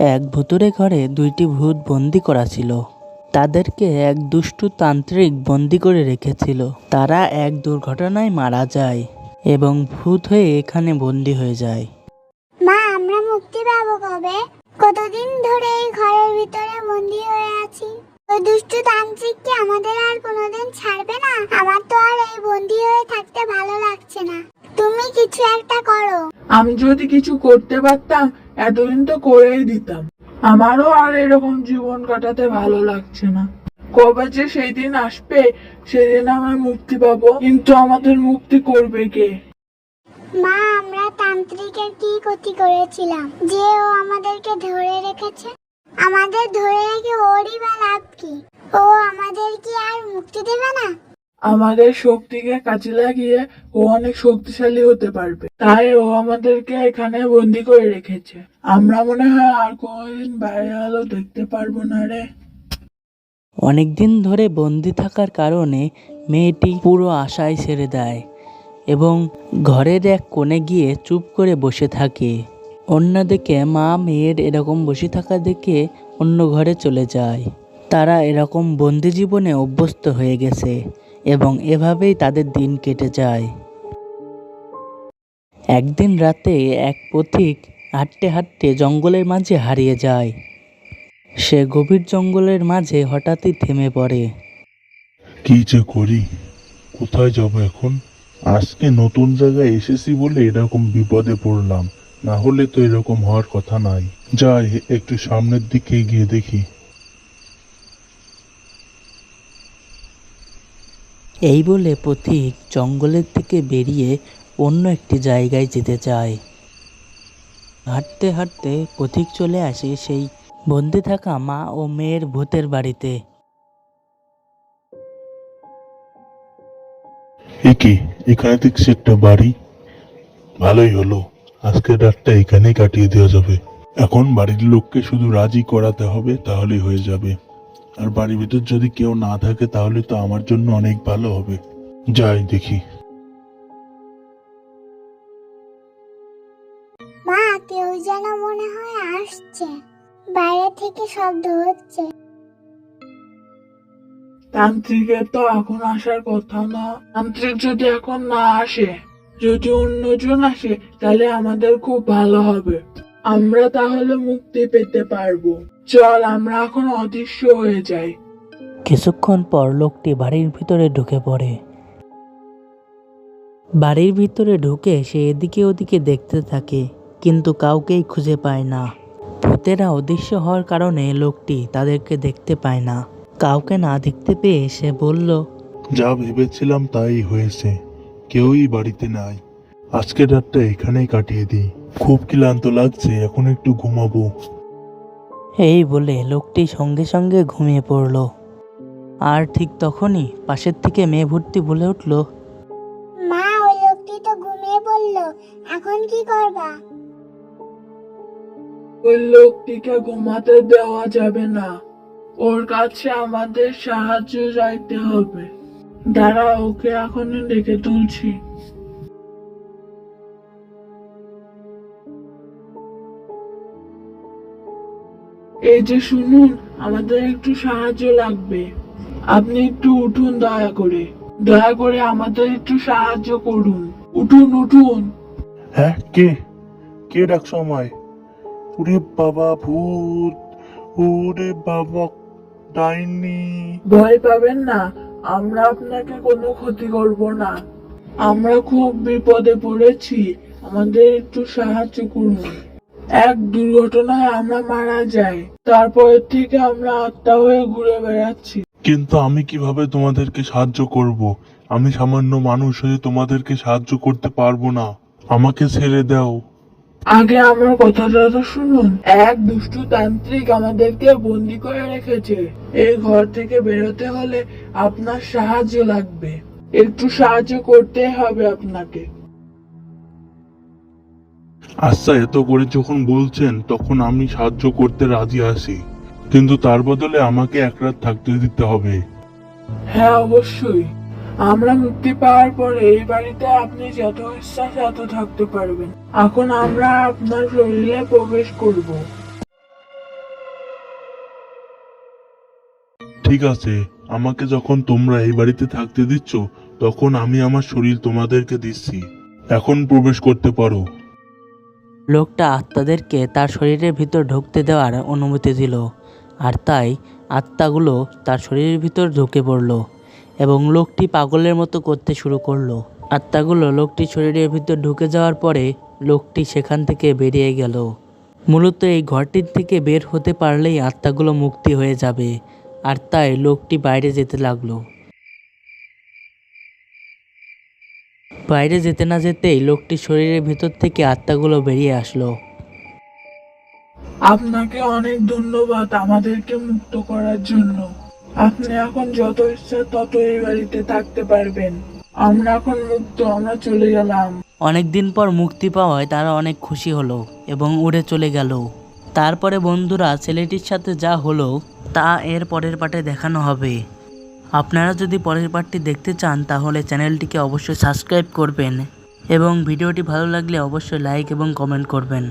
এক ভুতুড়ে ঘরে দুইটি ভূত বন্দি করা ছিল। তাদেরকে এক দুষ্টু তান্ত্রিক বন্দি করে রেখেছিল। তারা এক দুর্ঘটনায় মারা যায় এবং ভূত হয়ে এখানে বন্দি হয়ে যায়। মা, আমরা মুক্তি পাবো কবে? কতদিন ধরে এই ঘরের ভিতরে বন্দি হয়ে আছি। ওই দুষ্টু তান্ত্রিক কি আমাদের আর কোনোদিন ছাড়বে না? আমার তো আর এই বন্দি হয়ে থাকতে ভালো লাগছে না। তুমি কিছু একটা করো। আমি যদি কিছু করতে পারতাম এতদিন তো করেই দিতাম। আমারও আর এরকম জীবন কাটাতে ভালো লাগছে না। কবে যে সেই দিন আসবে, সেদিন আমরা মুক্তি পাবো, কিন্তু আমাদের মুক্তি করবে কে? মা, আমরা তান্ত্রিকের কি ক্ষতি করেছিলাম যে ও আমাদেরকে ধরে রেখেছে? আমাদের ধরে রেখে ওরই বা লাভ কি? ও আমাদের কি আর মুক্তি দেবে না? আমাদের শক্তিকে কাজে লাগিয়ে ও অনেক শক্তিশালী হতে পারবে, তাই ও আমাদেরকে এখানে বন্দি করে রেখেছে। আমরা মনে হয় আর কোনোদিন বাইরে আলো দেখতে পারবো না রে। অনেকদিন ধরে বন্দি থাকার কারণে মেয়েটি পুরো আশায় ছেড়ে দেয় এবং ঘরের এক কোণে গিয়ে চুপ করে বসে থাকে। অন্যদিকে মা মেয়ের এরকম বসে থাকা দেখে অন্য ঘরে চলে যায়। তারা এরকম বন্দি জীবনে অভ্যস্ত হয়ে গেছে এবং এভাবেই তাদের দিন কেটে যায়। একদিন রাতে এক পথিক হাঁটতে হাঁটতে জঙ্গলের মাঝে হারিয়ে যায়। সে গভীর জঙ্গলের মাঝে হঠাৎই থেমে পড়ে। কি যে করি, কোথায় যাব এখন? আজকে নতুন জায়গায় এসেছি বলে এরকম বিপদে পড়লাম, না হলে তো এরকম হওয়ার কথা নাই। যাই একটু সামনের দিকে গিয়ে দেখি। এই বলে পথিক জঙ্গলের থেকে বেরিয়ে অন্য একটি জায়গায় যেতে চায়। হাঁটতে হাঁটতে পথিক চলে আসে সেই বন্দি থাকা মা ও মেয়ের ভূতের বাড়িতে। কি এখানে দেখছি একটা বাড়ি। ভালোই হলো, আজকের রাতটা এখানেই কাটিয়ে দেওয়া যাবে। এখন বাড়ির লোককে শুধু রাজি করাতে হবে, তাহলেই হয়ে যাবে। আর বাড়ির ভিতর যদি কেউ না থাকে তাহলে তো আমার জন্য অনেক ভালো হবে। যাই দেখি। মা, কেউ যেন মনে হয় আসছে। বাইরে থেকে শব্দ হচ্ছে। তান্ত্রিকের তো এখন আসার কথা না। তান্ত্রিক যদি এখন না আসে, যদি অন্যজন আসে, তাহলে আমাদের খুব ভালো হবে। আমরা তাহলে মুক্তি পেতে পারবো। চল আমরা এখন অদৃশ্য হয়ে যাই। কিছুক্ষণ পর লোকটি বাড়ির ভিতরে ঢুকে পড়ে। বাড়ির ভিতরে ঢুকে সে এদিকে ওদিকে দেখতে থাকে, কিন্তু কাউকেই খুঁজে পায় না। ভূতেরা অদৃশ্য হওয়ার কারণে লোকটি তাদেরকে দেখতে পায় না। কাউকে না দেখতে পেয়ে সে বলল, যা ভেবেছিলাম তাই হয়েছে, কেউই বাড়িতে নাই। আজকের রাতটা এখানেই কাটিয়ে দিই। খুব ক্লান্ত লাগছে, এখন একটু ঘুমাবো। এই বলে লোকটি সঙ্গে সঙ্গে ঘুমিয়ে পড়ল। আর ঠিক তখনই পাশের থেকে মেয়ে ভূতটি বলে উঠল, মা, ওই লোকটি তো ঘুমিয়ে পড়লো। এখন কি করবা? ওই লোকটিকে ঘুমাতে দেওয়া যাবে না। ওর কাছে আমাদের সাহায্য চাইতে হবে। দাঁড়া, ওকে এখনই ডেকে তুলছি। এই যে শুনুন, আমাদের একটু সাহায্য লাগবে। আপনি একটু উঠুন, দয়া করে। দয়া করে আমাদের একটু সাহায্য করুন। উঠুন উঠুন। হ্যাঁ, কে কে ডাকছো আমায়? ওরে বাবা, ভূত! ওরে বাবা, ডাইনি! ভয় পাবেন না, আমরা আপনাকে কোনো ক্ষতি করব না। আমরা খুব বিপদে পড়েছি, আমাদের একটু সাহায্য করুন। এক দুর্ঘটনায় আমরা মারা যাই, তারপর থেকে আমরা আত্মা হয়ে ঘুরে বেড়াচ্ছি। কিন্তু আমি কিভাবে তোমাদেরকে সাহায্য করব? আমি সামান্য মানুষ হয়ে তোমাদেরকে সাহায্য করতে পারবো না। আমাকে ছেড়ে দাও। আগে আমার কথাটা তো শুনুন। এক দুষ্টু তান্ত্রিক আমাদেরকে বন্দি করে রেখেছে। এই ঘর থেকে বেরোতে হলে আপনার সাহায্য লাগবে। একটু সাহায্য করতে হবে আপনাকে। আচ্ছা, এত করে যখন বলছেন তখন আমি সাহায্য করতে রাজি আছি, কিন্তু তার বদলে আমাকে এক রাত থাকতে দিতে হবে। হ্যাঁ, অবশ্যই। আমরা মুক্তি পাওয়ার পরে এই বাড়িতে আপনি যত ইচ্ছা তত থাকতে পারবেন। এখন আমরা আপনার শরীরে প্রবেশ করব। ঠিক আছে, আমাকে যখন তোমরা এই বাড়িতে থাকতে দিচ্ছ তখন আমি আমার শরীর তোমাদেরকে দিচ্ছি। এখন প্রবেশ করতে পারো। লোকটা আত্মাদেরকে তার শরীরের ভিতর ঢুকতে দেওয়ার অনুমতি দিল, আর তাই আত্মাগুলো তার শরীরের ভিতর ঢুকে পড়ল এবং লোকটি পাগলের মতো করতে শুরু করলো। আত্মাগুলো লোকটির শরীরের ভিতর ঢুকে যাওয়ার পরে লোকটি সেখান থেকে বেরিয়ে গেল। মূলত এই ঘরটির থেকে বের হতে পারলেই আত্মাগুলো মুক্তি হয়ে যাবে, আর তাই লোকটি বাইরে যেতে লাগলো। বাইরে যেতে না যেতেই লোকটির শরীরের ভিতর থেকে আত্মাগুলো বেরিয়ে আসলো। আপনাকে অনেক ধন্যবাদ আমাদেরকে মুক্ত করার জন্য। আপনি এখন যত ইচ্ছা তত এই বাড়িতে থাকতে পারবেন। আমরা এখন মুক্ত, আমরা চলে গেলাম। অনেকদিন পর মুক্তি পাওয়ায় তারা অনেক খুশি হলো এবং উড়ে চলে গেল। তারপরে বন্ধুরা, ছেলেটির সাথে যা হলো তা এর পরের পার্টে দেখানো হবে। আপনারা যদি পরের পার্টটি দেখতে চান তাহলে চ্যানেলটিকে অবশ্যই সাবস্ক্রাইব করবেন এবং ভিডিওটি ভালো লাগলে অবশ্যই লাইক এবং কমেন্ট করবেন।